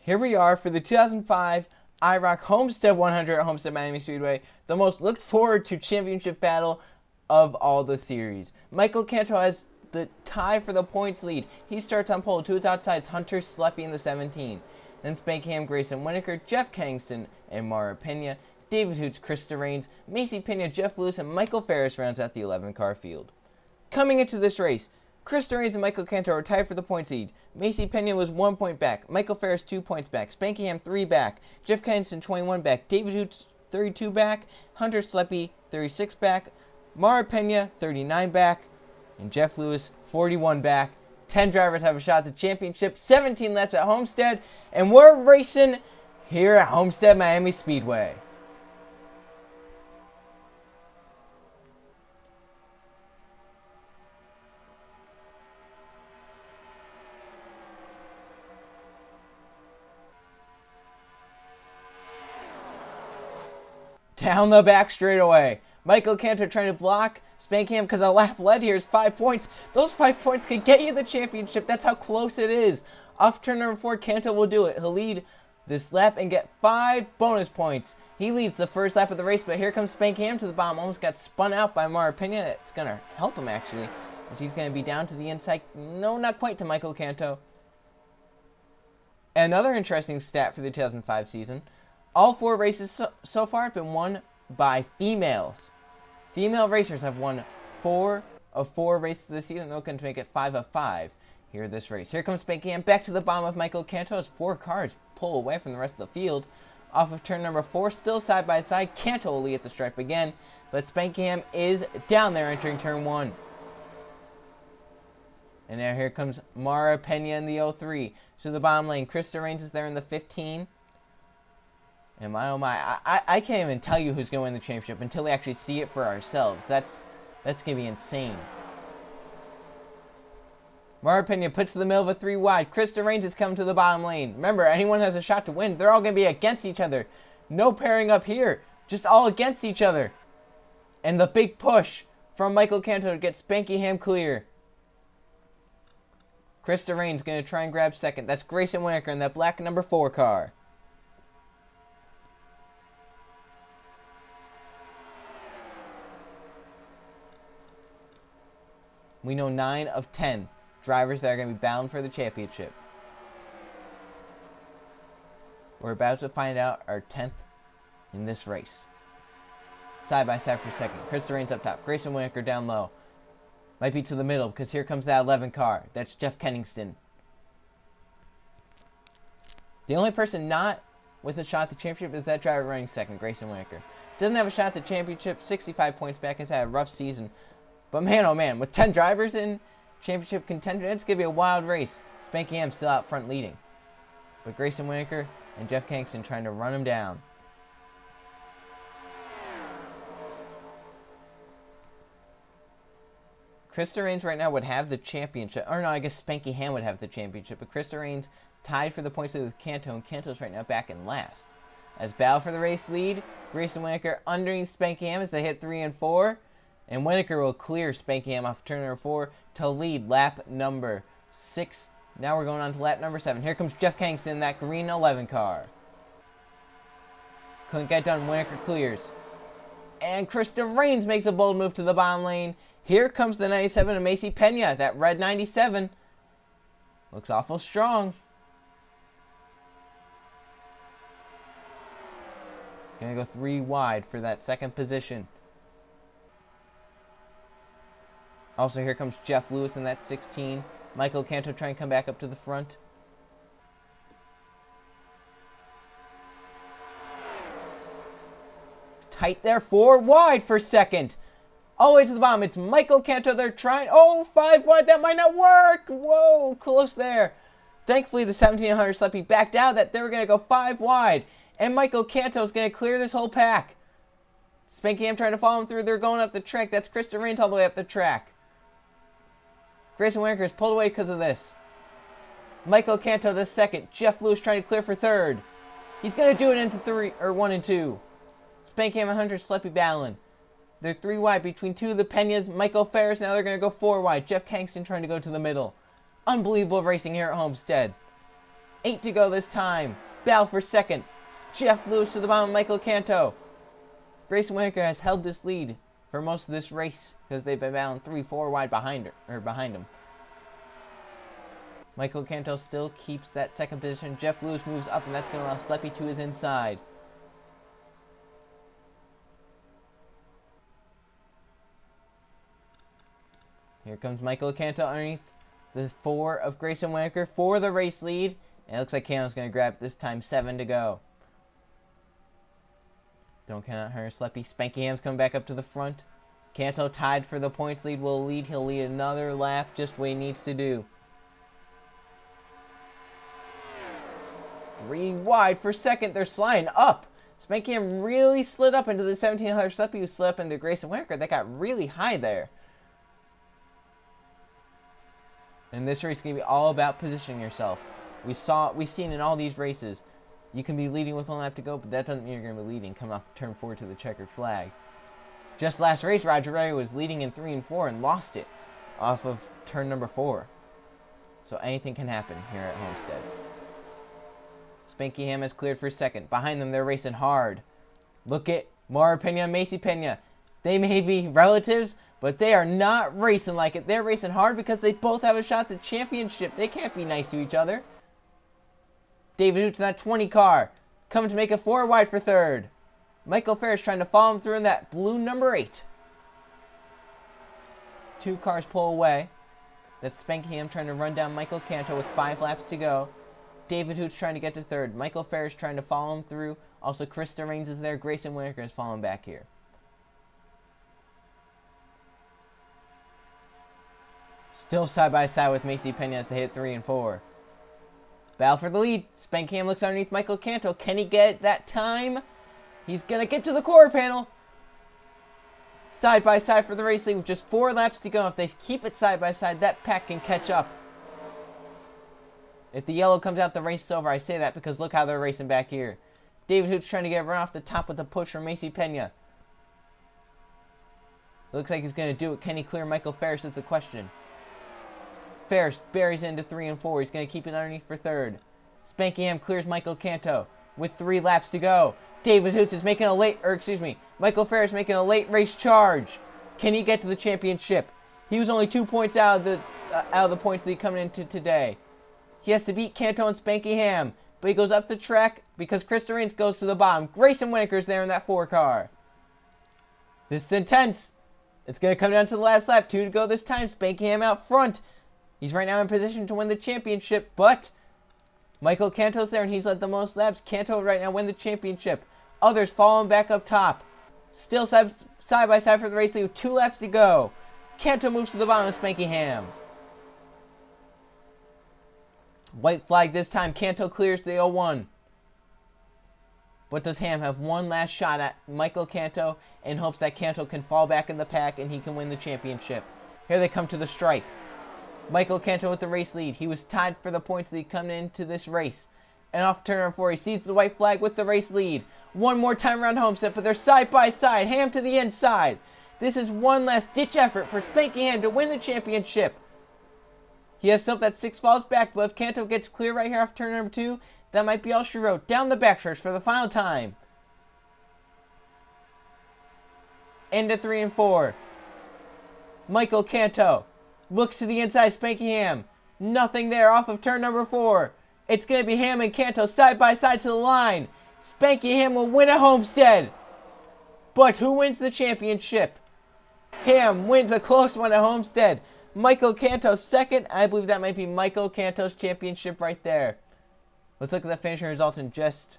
Here we are for the 2005 IROC Homestead 100 at Homestead Miami Speedway, the most looked forward to championship battle of all the series. Michael Canto has the tie for the points lead. He starts on pole. To his outside, it's Hunter Sleppy in the 17. Then Spankham, Grayson Winokur, Jeff Kingston, and Mara Pena. David Hoots, Krista Rains, Macy Pena, Jeff Lewis, and Michael Ferris rounds out the 11-car field. Coming into this race, Krista Rains and Michael Canto are tied for the points lead. Macy Pena was 1 point back. Michael Ferris 2 points back. Spankingham 3 back. Jeff Kingston 21 back. David Hoots 32 back. Hunter Sleppy 36 back. Mara Pena 39 back. And Jeff Lewis 41 back. 10 drivers have a shot at the championship. 17 laps at Homestead. And we're racing here at Homestead Miami Speedway. Down the back straightaway. Michael Canto trying to block Spankham because a lap led here is 5 points. Those 5 points could get you the championship. That's how close it is. Off turn number 4, Canto will do it. He'll lead this lap and get 5 bonus points. He leads the first lap of the race, but here comes Spankham to the bottom. Almost got spun out by Mara Pena. It's going to help him, actually, as he's going to be down to the inside. No, not quite to Michael Canto. Another interesting stat for the 2005 season. All 4 races so far have been won by females. Female racers have won 4 of 4 races this season. They're looking to make it 5 of 5 here this race. Here comes Spankham back to the bottom of Michael Canto as 4 cars pull away from the rest of the field. Off of turn number 4, still side by side. Canto will lead at the stripe again, but Spankham is down there entering turn 1. And now here comes Mara Pena in the 03 to the bottom lane. Krista Rains is there in the 15. And my oh my, I can't even tell you who's going to win the championship until we actually see it for ourselves. That's going to be insane. Mara Pena puts to the middle of a 3 wide. Krista Rains is coming to the bottom lane. Remember, anyone has a shot to win. They're all going to be against each other. No pairing up here. Just all against each other. And the big push from Michael Canto to get Spankingham clear. Krista Rains going to try and grab second. That's Grayson Winokur in that black number 4 car. We know 9 of 10 drivers that are going to be bound for the championship. We're about to find out our 10th in this race. Side by side for second. Krista Rains up top. Grayson Winokur down low. Might be to the middle because here comes that 11 car. That's Jeff Kingston. The only person not with a shot at the championship is that driver running second, Grayson Winokur. Doesn't have a shot at the championship. 65 points back. Has had a rough season. But man, oh man, with 10 drivers in championship contention, it's going to be a wild race. Spankingham still out front leading. But Grayson Winokur and Jeff Kingston trying to run him down. Krista Rains right now would have the championship. Or no, I guess Spankingham would have the championship. But Krista Rains tied for the points lead with Canto, and Canto's right now back in last. As battle for the race lead, Grayson Winokur underneath Spankingham as they hit 3 and 4. And Winokur will clear Spankingham off turn number 4 to lead lap number 6. Now we're going on to lap number 7. Here comes Jeff Kingston in that green 11 car. Couldn't get done. Winokur clears. And Krista Rains makes a bold move to the bottom lane. Here comes the 97 of Macy Pena. That red 97. Looks awful strong. Gonna go 3 wide for that second position. Also, here comes Jeff Lewis in that 16. Michael Canto trying to come back up to the front. Tight there, 4 wide for second. All the way to the bottom. It's Michael Canto. They're trying. Oh, 5 wide. That might not work. Whoa, close there. Thankfully, the 1700 Sleppy backed out that they were going to go 5 wide. And Michael Canto is going to clear this whole pack. Spankingham trying to follow him through. They're going up the track. That's Krista Rains all the way up the track. Grayson Winokur is pulled away because of this. Michael Canto to second. Jeff Lewis trying to clear for third. He's going to do it into 1 and 2. Spankham and Hunter Sleppy battling. They're 3 wide between 2 of the Penas. Michael Ferris, now they're going to go 4 wide. Jeff Kingston trying to go to the middle. Unbelievable racing here at Homestead. 8 to go this time. Battle for second. Jeff Lewis to the bottom, Michael Canto. Grayson Winneker has held this lead for most of this race because they've been battling 3-4 wide behind him. Michael Canto still keeps that second position. Jeff Lewis moves up, and that's going to allow Sleppy to his inside. Here comes Michael Canto underneath the 4 of Grayson Winneker for the race lead. And it looks like Canto's going to grab it this time. 7 to go. Don't count out her. Sleppy. Spanky Ham's coming back up to the front. Canto tied for the points lead. Will lead. He'll lead another lap. Just what he needs to do. 3 wide for second. They're sliding up. Spanky Ham really slid up into the 1700. Sleppy who slid up into Grayson Winneker. They got really high there. And this race is going to be all about positioning yourself. We've seen in all these races, you can be leading with 1 lap to go, but that doesn't mean you're going to be leading coming off turn 4 to the checkered flag. Just last race, Roger Ray was leading in 3 and 4 and lost it off of turn number 4. So anything can happen here at Homestead. Spanky Ham has cleared for second. Behind them, they're racing hard. Look at Mara Pena and Macy Pena. They may be relatives, but they are not racing like it. They're racing hard because they both have a shot at the championship. They can't be nice to each other. David Hoots in that 20 car. Coming to make it 4 wide for third. Michael Ferris trying to follow him through in that blue number 8. 2 cars pull away. That's Spanky Ham trying to run down Michael Canto with 5 laps to go. David Hoots trying to get to third. Michael Ferris trying to follow him through. Also, Krista Raines is there. Grayson Winneker is falling back here. Still side by side with Macy Pena as they hit 3 and 4. Battle for the lead. Spanky Ham looks underneath Michael Canto. Can he get that time? He's going to get to the quarter panel. Side by side for the race lead with just 4 laps to go. If they keep it side by side, that pack can catch up. If the yellow comes out, the race is over. I say that because look how they're racing back here. David Hoots trying to get a run off the top with a push from Macy Pena. Looks like he's going to do it. Can he clear Michael Ferris is the question. Ferris buries into 3 and 4. He's going to keep it underneath for third. Spanky Ham clears Michael Canto with 3 laps to go. David Hoots is making a Michael Ferris making a late race charge. Can he get to the championship? He was only 2 points out of the points lead coming into today. He has to beat Canto and Spanky Ham, but he goes up the track because Krista Raines goes to the bottom. Grayson Winneker's there in that 4 car. This is intense. It's going to come down to the last lap. 2 to go this time. Spanky Ham out front. He's right now in position to win the championship, but Michael Canto's there and he's led the most laps. Canto right now win the championship. Others following back up top. Still side by side for the race lead with 2 laps to go. Canto moves to the bottom of Spanky Ham. White flag this time. Canto clears the 0-1. But does Ham have one last shot at Michael Canto in hopes that Canto can fall back in the pack and he can win the championship? Here they come to the stripe. Michael Canto with the race lead. He was tied for the points lead coming into this race. And off turn number 4, he sees the white flag with the race lead. One more time around Homestead, but they're side by side. Ham to the inside. This is one last ditch effort for Spanky Ham to win the championship. He has hope that 6 falls back, but if Canto gets clear right here off turn number 2, that might be all she wrote. Down the backstretch for the final time. Into 3 and 4. Michael Canto looks to the inside, Spanky Ham. Nothing there off of turn number 4. It's going to be Ham and Canto side by side to the line. Spanky Ham will win at Homestead. But who wins the championship? Ham wins a close one at Homestead. Michael Canto second. I believe that might be Michael Canto's championship right there. Let's look at the finishing results and just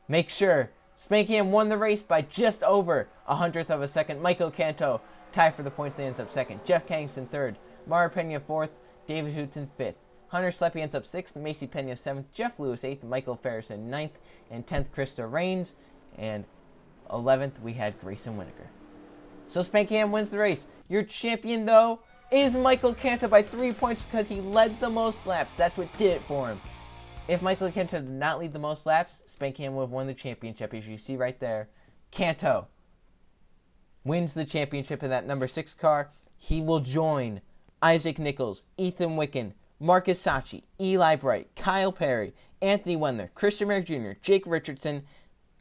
make sure. Spanky Ham won the race by just over 100th of a second. Michael Canto tied for the points, ends up second. Jeff Kingston third. Mara Pena fourth. David Hoots in fifth. Hunter Sleppy ends up 6th, Macy Pena 7th, Jeff Lewis 8th, Michael Ferris in 9th, and 10th Krista Raines, and 11th we had Grayson Winneker. So Spanky Ham wins the race. Your champion, though, is Michael Canto by 3 points because he led the most laps. That's what did it for him. If Michael Canto did not lead the most laps, Spanky Ham would have won the championship, as you see right there. Canto wins the championship in that number 6 car. He will join Isaac Nichols, Ethan Wicken, Marcus Sachi, Eli Bright, Kyle Perry, Anthony Wendler, Christian Merrick Jr., Jake Richardson,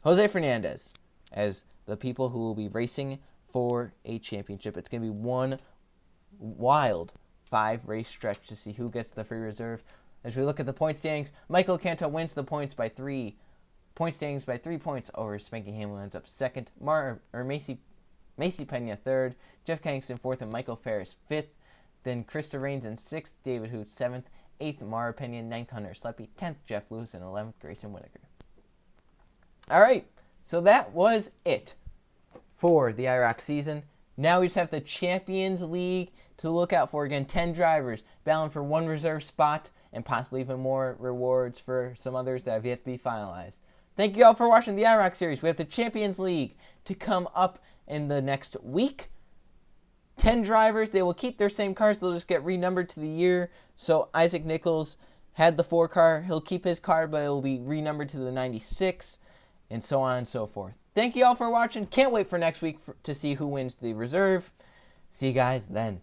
Jose Fernandez as the people who will be racing for a championship. It's going to be one wild 5-race stretch to see who gets the free reserve. As we look at the point standings, Michael Canto wins the points by 3. Point standings by 3 points over Spanky Hamlin ends up second. Macy Pena third. Jeff Kingston fourth, and Michael Ferris fifth. Then Krista Raines in sixth. David Hoot seventh. Eighth, Mara Pena. Ninth, Hunter Sleppy. 10th, Jeff Lewis. And 11th, Grayson Whitaker. All right, so that was it for the IROC season. Now we just have the Champions League to look out for. Again, 10 drivers battling for 1 reserve spot and possibly even more rewards for some others that have yet to be finalized. Thank you all for watching the IROC series. We have the Champions League to come up in the next week. 10 drivers. They will keep their same cars. They'll just get renumbered to the year. So Isaac Nichols had the 4 car. He'll keep his car, but it will be renumbered to the 96, and so on and so forth. Thank you all for watching. Can't wait for next week to see who wins the reserve. See you guys then.